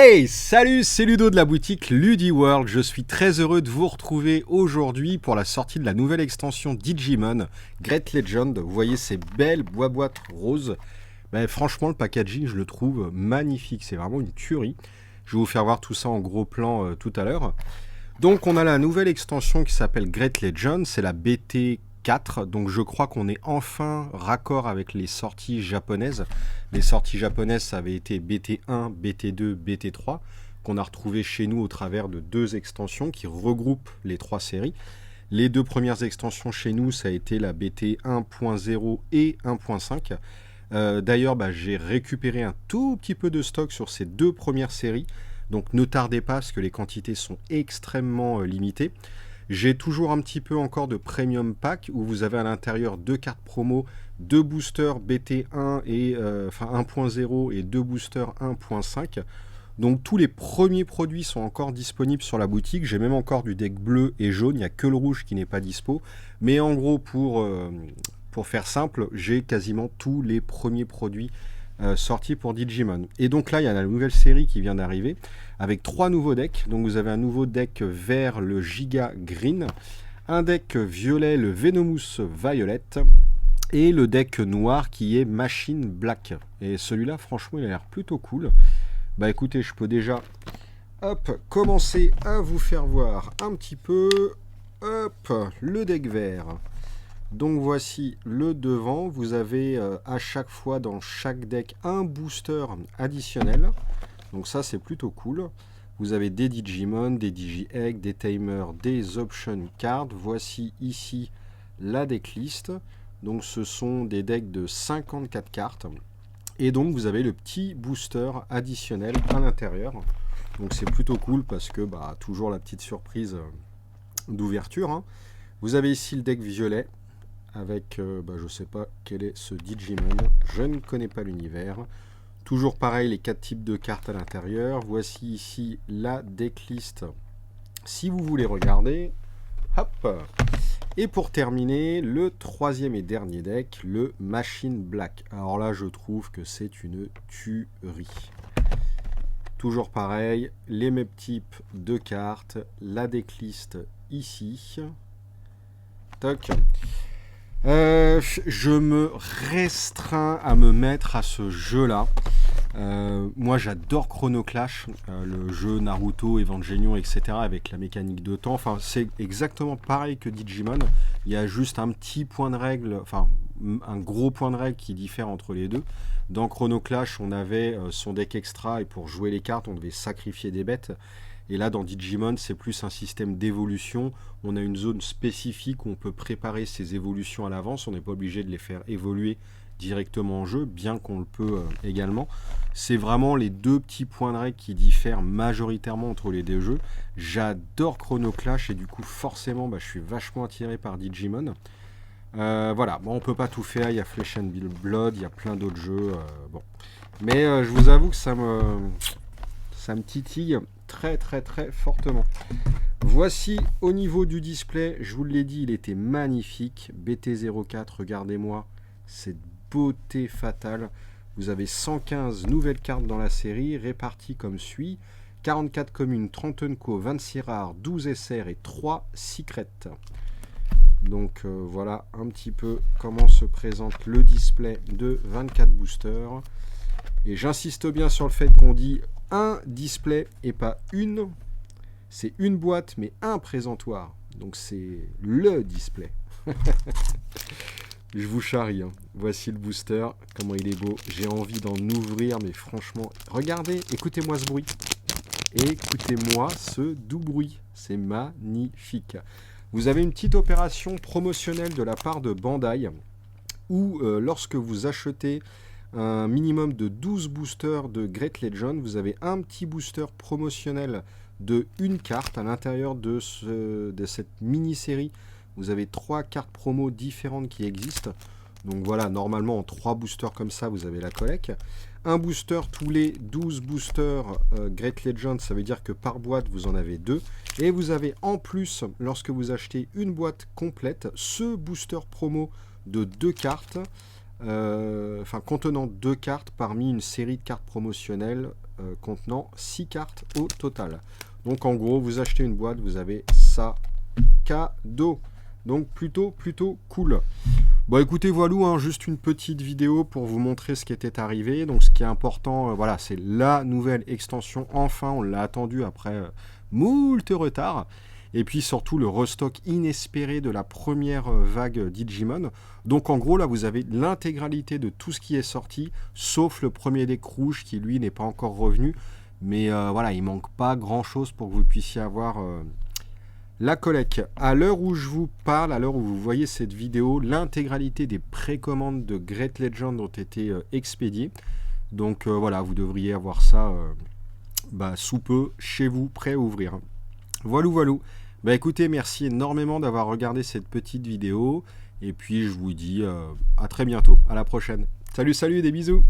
Hey, salut, c'est Ludo de la boutique Ludiworld. Je suis très heureux de vous retrouver aujourd'hui pour la sortie de la nouvelle extension Digimon Great Legend. Vous voyez ces belles boîtes roses. Ben, franchement, le packaging, je le trouve magnifique. C'est vraiment une tuerie. Je vais vous faire voir tout ça en gros plan tout à l'heure. Donc, on a la nouvelle extension qui s'appelle Great Legend. C'est la BT4. Donc, je crois qu'on est enfin raccord avec les sorties japonaises. Les sorties japonaises, ça avait été BT1, BT2, BT3, qu'on a retrouvé chez nous au travers de deux extensions qui regroupent les trois séries. Les deux premières extensions chez nous, ça a été la BT 1.0 et 1.5. D'ailleurs, j'ai récupéré un tout petit peu de stock sur ces deux premières séries. Donc ne tardez pas parce que les quantités sont extrêmement limitées. J'ai toujours un petit peu encore de Premium Pack où vous avez à l'intérieur deux cartes promo, deux boosters BT1 et 1.0 et deux boosters 1.5. Donc tous les premiers produits sont encore disponibles sur la boutique. J'ai même encore du deck bleu et jaune, il n'y a que le rouge qui n'est pas dispo. Mais en gros, pour faire simple, j'ai quasiment tous les premiers produits sortis pour Digimon. Et donc là, il y a la nouvelle série qui vient d'arriver avec trois nouveaux decks. Donc vous avez un nouveau deck vert, le Giga Green, un deck violet, le Venomous Violet, et le deck noir qui est Machine Black. Et celui-là, franchement, il a l'air plutôt cool. Bah écoutez, je peux déjà commencer à vous faire voir un petit peu le deck vert. Donc voici le devant, vous avez à chaque fois dans chaque deck un booster additionnel. Donc ça c'est plutôt cool. Vous avez des Digimon, des Digi-Egg, des Tamers, des Option Cards. Voici ici la decklist. Donc ce sont des decks de 54 cartes. Et donc vous avez le petit booster additionnel à l'intérieur. Donc c'est plutôt cool parce que toujours la petite surprise d'ouverture. Hein. Vous avez ici le deck violet. Avec, je ne sais pas quel est ce Digimon, je ne connais pas l'univers. Toujours pareil, les 4 types de cartes à l'intérieur. Voici ici la decklist, si vous voulez regarder. Hop. Et pour terminer, le troisième et dernier deck, le Machine Black. Alors là, je trouve que c'est une tuerie. Toujours pareil, les mêmes types de cartes, la decklist ici. Toc. Je me restreins à me mettre à ce jeu-là. Moi, j'adore Chrono Clash, le jeu Naruto, Evangelion, etc. avec la mécanique de temps. Enfin, c'est exactement pareil que Digimon. Il y a juste un petit point de règle, enfin, un gros point de règle qui diffère entre les deux. Dans Chrono Clash, on avait son deck extra et pour jouer les cartes, on devait sacrifier des bêtes. Et là, dans Digimon, c'est plus un système d'évolution. On a une zone spécifique où on peut préparer ces évolutions à l'avance. On n'est pas obligé de les faire évoluer directement en jeu, bien qu'on le peut également. C'est vraiment les deux petits points de règle qui diffèrent majoritairement entre les deux jeux. J'adore Chrono Clash et du coup, forcément, je suis vachement attiré par Digimon. Voilà, bon, on peut pas tout faire. Il y a Flesh and Blood, il y a plein d'autres jeux. Bon. Mais je vous avoue que ça me titille très fortement. Voici au niveau du display, je vous l'ai dit, il était magnifique. BT04, regardez-moi cette beauté fatale. Vous avez 115 nouvelles cartes dans la série, réparties comme suit. 44 communes, 30 unco, 26 rares, 12 SR et 3 secrets. Donc voilà un petit peu comment se présente le display de 24 boosters. Et j'insiste bien sur le fait qu'on dit un display et pas une. C'est une boîte mais un présentoir. Donc c'est le display. Je vous charrie. Hein. Voici le booster. Comment il est beau. J'ai envie d'en ouvrir mais franchement. Regardez, écoutez-moi ce bruit. Écoutez-moi ce doux bruit. C'est magnifique. Vous avez une petite opération promotionnelle de la part de Bandai où lorsque vous achetez un minimum de 12 boosters de Great Legend, vous avez un petit booster promotionnel de une carte à l'intérieur de cette mini-série. Vous avez 3 cartes promo différentes qui existent. Donc voilà, normalement en 3 boosters comme ça, vous avez la collecte. Un booster tous les 12 boosters Great Legend, ça veut dire que par boîte, vous en avez 2. Et vous avez en plus, lorsque vous achetez une boîte complète, ce booster promo de 2 cartes, contenant 2 cartes parmi une série de cartes promotionnelles contenant 6 cartes au total. Donc en gros, vous achetez une boîte, vous avez ça cadeau. Donc plutôt cool. Bon écoutez, voilà, hein, juste une petite vidéo pour vous montrer ce qui était arrivé. Donc ce qui est important, voilà, c'est la nouvelle extension. Enfin, on l'a attendu après moult retard. Et puis surtout le restock inespéré de la première vague Digimon. Donc en gros là vous avez l'intégralité de tout ce qui est sorti, sauf le premier deck rouge qui lui n'est pas encore revenu. Mais voilà, il manque pas grand chose pour que vous puissiez avoir la collecte. À l'heure où je vous parle, à l'heure où vous voyez cette vidéo, l'intégralité des précommandes de Great Legend ont été expédiées. Donc voilà, vous devriez avoir ça sous peu chez vous, prêt à ouvrir. Voilà. Bah écoutez, merci énormément d'avoir regardé cette petite vidéo. Et puis je vous dis à très bientôt. À la prochaine. Salut, des bisous.